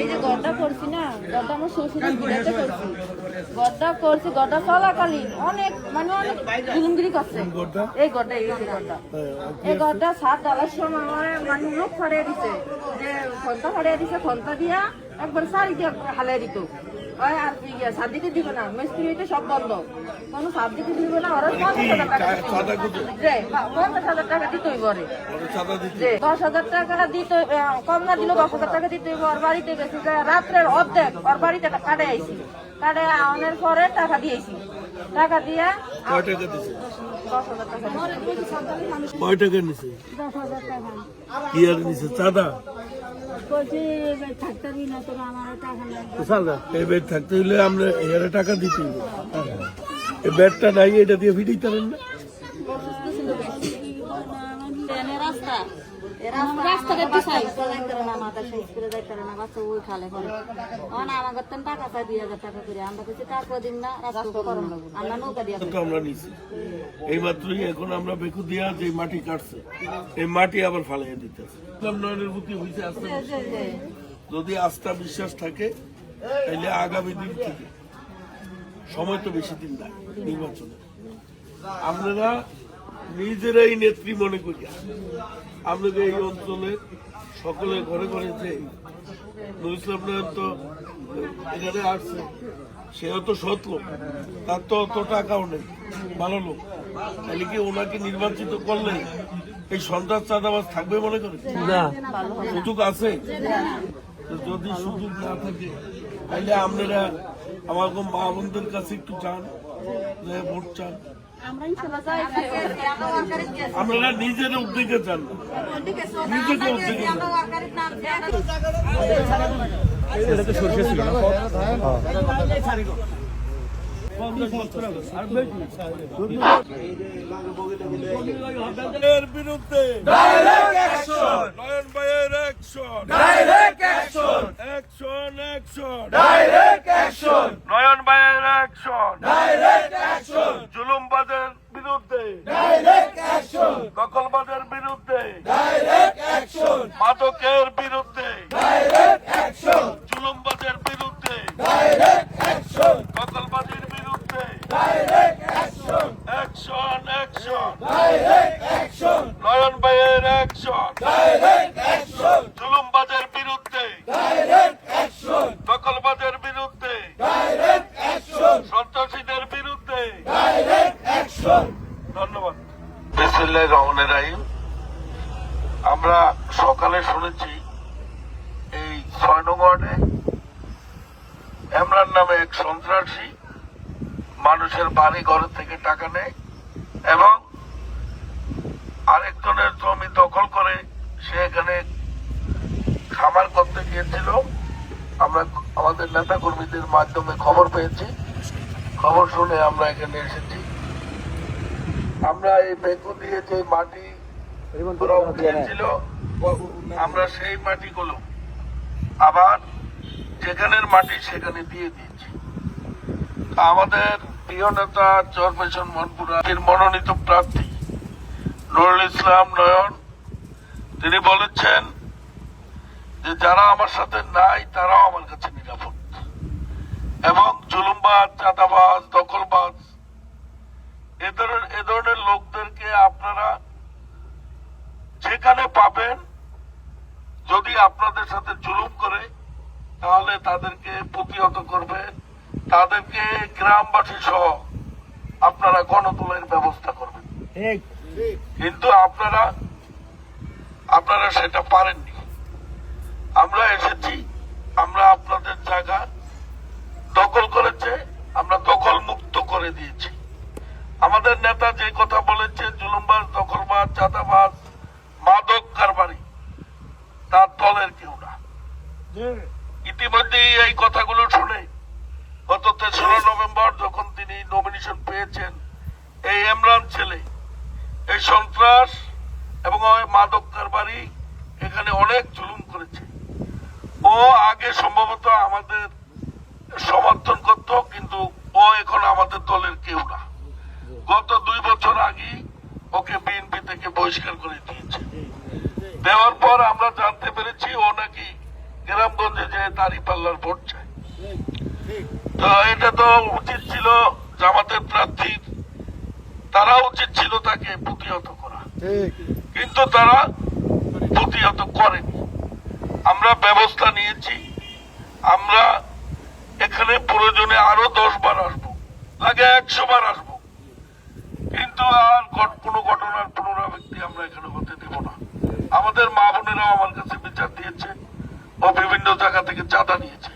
এই যে গড্ডা করছি না, গড্ডা আমার শ্বশুরের বিয়েতে করছি। গড্ডা করছি, গড্ডা চলাকালীন অনেক অনেক জুলুমগিরি করছে। এই গড্ডা এই গড্ডা সাত ডালার সময় আমার লোক ফাড়িয়ে দিছে, যে খন্তা ফাড়িয়ে দিছে, খন্তা দিয়া একবার শাড়ি দিয়ে হালিয়ে দিত। আর সাত দিতে দিবে না, মিস্ত্রি হইতে সব বন্ধ, কোনো সাত দিতে দিবে না। ওরা 50,000 টাকা দিতে হইব, 10,000 টাকা দিতে কম না দিলেও 10,000 টাকা দিতে হইব। ওর বাড়িতে গেছি, রাত্রের অর্ধেক ওর বাড়িতে কাটে আইসি, কাটে আনার পরে টাকা দিয়েছি। টাকা দিয়ে 10,000 টাকা। কয় টাকা নিছে? 10,000 টাকা। কি আর নিছে? চাঁদা? থাকতে হইলে আমরা এখানে টাকা দিতে হইব। এই ব্যাগটা নাই, এটা দিয়ে ফিরিয়ে পারেন না? এই মাত্রই এখন আমরা বেকু দিয়া যে মাটি কাটছে, এই মাটি আবার ফালাইয়া দিতেছে। উন্নয়নের প্রতি হয়েছে আস্থা। যদি আস্থা বিশ্বাস থাকে তাহলে আগামী দিন থেকে, সময় তো বেশি দিন না নির্বাচনে, আপনারা নিজেরাই নেত্রী মনে করিয়া আপনাদের এই অঞ্চলের সকলের ঘরে ঘরে যে নুরুল ইসলাম তো এখানে আসছে, সেও তো সৎ লোক, তার তো অত টাকাও নেই, ভালো লোক, তাহলে কি ওনাকে নির্বাচিত করলে এই সন্ত্রাস চাঁদাবাজ থাকবে মনে করে? না, সুযোগ আছে। যদি সুযোগ না থাকে তাহলে আপনারা আমার মা বোনদের কাছে একটু চান, ভোট চান। আপনারা নিজের উদ্যোগে চান, নিজেকে উদ্যোগে বিরুদ্ধে নয়ন ভাইয়ের অ্যাকশন, অ্যাকশন, অ্যাকশন, নয়ন ভাইয়ের অ্যাকশন, জুলুমবাদের বিরুদ্ধে, দখলবাদের বিরুদ্ধে, মাদকের বিরুদ্ধে, জুলুমবাদের বিরুদ্ধে, দখলবাদের বিরুদ্ধে, অ্যাকশন, অ্যাকশন, নয়ন ভাইয়ের অ্যাকশন, জুলুমবাদের বিরুদ্ধে, দখলবাদের বিরুদ্ধে, সন্ত্রাসীদের বিরুদ্ধে। ধন্যবাদ। বিসমিল্লাহির রহমানির রহিম। আমরা সকালে শুনেছি এই 6 নং ওয়ার্ডে এমরান নামে এক সন্ত্রাসী মানুষের বাড়ি ঘর থেকে টাকা নেয় এবং আরেকজনের জমি দখল করে সে এখানে খামার করতে গিয়েছিল। আমরা আমাদের নেতা কর্মীদের মাধ্যমে খবর পেয়েছি, খবর শুনে আমরা এখানে এসেছি। আমরা এই বেকু দিয়ে যে মাটি ছিল, আমরা সেই মাটিগুলো আবার যেখানের মাটি সেখানে দিয়ে দিয়েছি। আমাদের প্রিয় নেতা চেয়ারপারসন মনপুরার মনোনীত প্রার্থী নুরুল ইসলাম নয়ন, তিনি বলেছেন যে যারা আমার সাথে নাই তারাও আমার কাছে নিরাপদ, এবং জুলুমবাজ, চাঁদাবাজ, দখলবাজ এ ধরনের লোকদেরকে আপনারা যেখানে পাবেন, যদি আপনাদের সাথে জুলুম করে তাহলে তাদেরকে প্রতিহত করবেন, তাদেরকে গ্রামবাসী সহ আপনারা গণতোলের ব্যবস্থা করবেন। কিন্তু আপনারা সেটা পারেননি। আমরা এসেছি, আমরা আপনাদের জায়গা দখল করেছে, আমরা দখল মুক্ত করে দিয়েছি। আমাদের নেতা যে কথা বলেছে, জুলুমবাজ, দখলবাজ, চাঁদাবাজ, মাদক কারবারি তার দলের কেউ না। ইতিমধ্যেই এই কথাগুলো শুনে গত 3রা নভেম্বর যখন তিনি নমিনেশন পেয়েছেন, এই ইমরান ছেলে এই সন্ত্রাস এবং মাদক কারবারি এখানে অনেক জুলুম করেছে। ও আগে সম্ভবত আমাদের সমর্থন করত, কিন্তু ও এখন আমাদের দলের কেউ না। গত 2 বছর আগে ওকে বিএনপি থেকে বহিষ্কার করে দিয়েছে। দেওয়ার পর আমরা জানতে পেরেছি ও নাকি গ্রামগঞ্জে যে দাড়ি পাল্লার ভোট চায়। তো এটা তো উচিত ছিল জামাতের প্রার্থীর, তারা উচিত ছিল তাকে প্রতিহত করা, কিন্তু তারা প্রতিহত করেনি। আমরা ব্যবস্থা নিয়েছি, আমরা এখানে প্রয়োজনে আরো 10 বার আসবো, লাগে 100 বার আসবো, কিন্তু আর কোনো ঘটনার পুনরাবৃত্তি আমরা এখানে হতে দেব না। আমাদের মা বোনেরাও আমার কাছে বিচার দিয়েছে ও বিভিন্ন জায়গা থেকে চাঁদা নিয়েছে।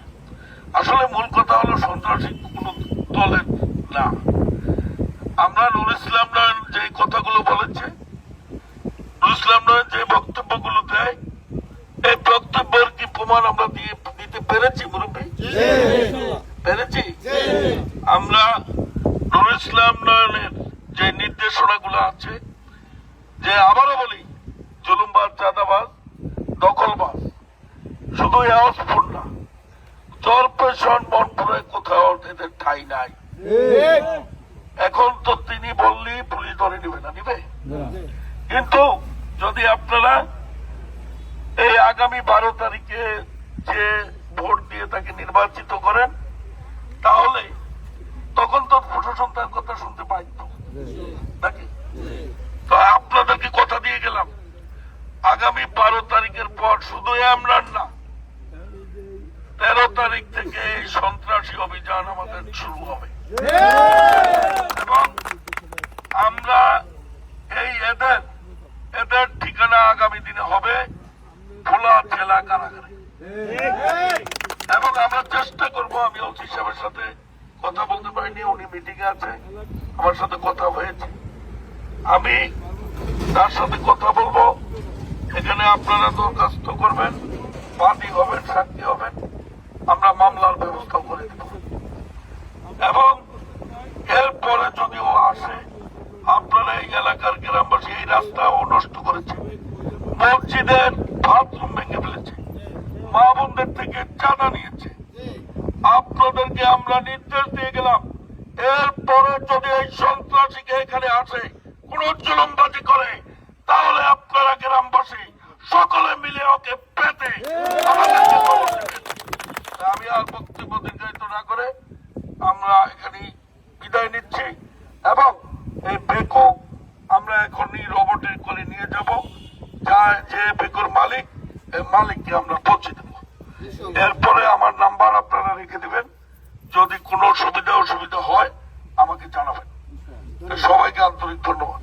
আসলে মূল কথা হলো সন্ত্রাসী কোন দলের না। আমরা নুর ইসলাম নয়ন যে কথাগুলো বলেছে, নুর ইসলাম নয়ন যে বক্তব্যগুলো দেয়, এই বক্তব্যের কি প্রমাণ আমরা দিতে পেরেছি? মুরব্বী পেরেছি। আমরা নুর ইসলাম নয়নের যে নির্দেশনাগুলো আছে, যে আবারও বলি জুলুমবাজ, চাঁদাবাজ, দখলবাজ, শুধু এওয়াজপুর না, চরপেশন মনপুরে কোথাও এদের ঠাই নাই। এখন তো তিনি বললি পুলিশ ধরে নিবে না, নিবে। কিন্তু যদি আপনারা এই আগামী 12 তারিখে যে ভোট দিয়ে তাকে নির্বাচিত করেন, তাহলে তখন তো প্রশাসন তার কথা শুনতে বাধ্য নাকি? তো আপনাদেরকে কথা দিয়ে গেলাম, আগামী 12 তারিখের পর শুধু আমরা না, 13 তারিখ থেকে এই সন্ত্রাসী অভিযান আমাদের শুরু হবে। এবং আমরা এই এদের ঠিকানা আগামী দিনে হবে ভোলা জেলা কারাগারে। এবং আমরা চেষ্টা করব, আমি ওসি সাহেবের সাথে কথা বলতে পারিনি, উনি মিটিং এ আছে, আমার সাথে কথা হয়েছে, আমি তার সাথে কথা বলবো। এখানে আপনারা দরখাস্ত করবেন, বাদী হবেন, সাক্ষী হবেন, আমরা মামলার ব্যবস্থা করে দেব। এবং এরপরে যদি ও আসে, আপনারা এই এলাকার গ্রামবাসী এই রাস্তা ও নষ্ট করেছে, মসজিদের বাথরুম ভেঙে ফেলেছে, মা বোনদের থেকে চাঁদা নিয়েছে, আপনাদেরকে আমরা নির্দেশ দিয়ে গেলাম, এরপরে যদি এই সন্ত্রাসীকে এখানে আসে, কোন জুলুমবাজি করে, তাহলে আপনারা গ্রামবাসী সকলে মিলে ওকে পেতে আমাদেরকে খবর দেবেন। আমি আর বক্তব্য দীর্ঘায়িত না করে আমরা এখানে বিদায় নিচ্ছি। এবং এই বেকো আমরা এখনই রোবটে করে নিয়ে যাব, যে বেকোর মালিক, এই মালিককে আমরা পৌঁছে দেব। এরপরে আমার নাম্বার আপনারা রেখে দিবেন, যদি কোনো অসুবিধা হয় আমাকে জানাবেন। সবাইকে আন্তরিক ধন্যবাদ।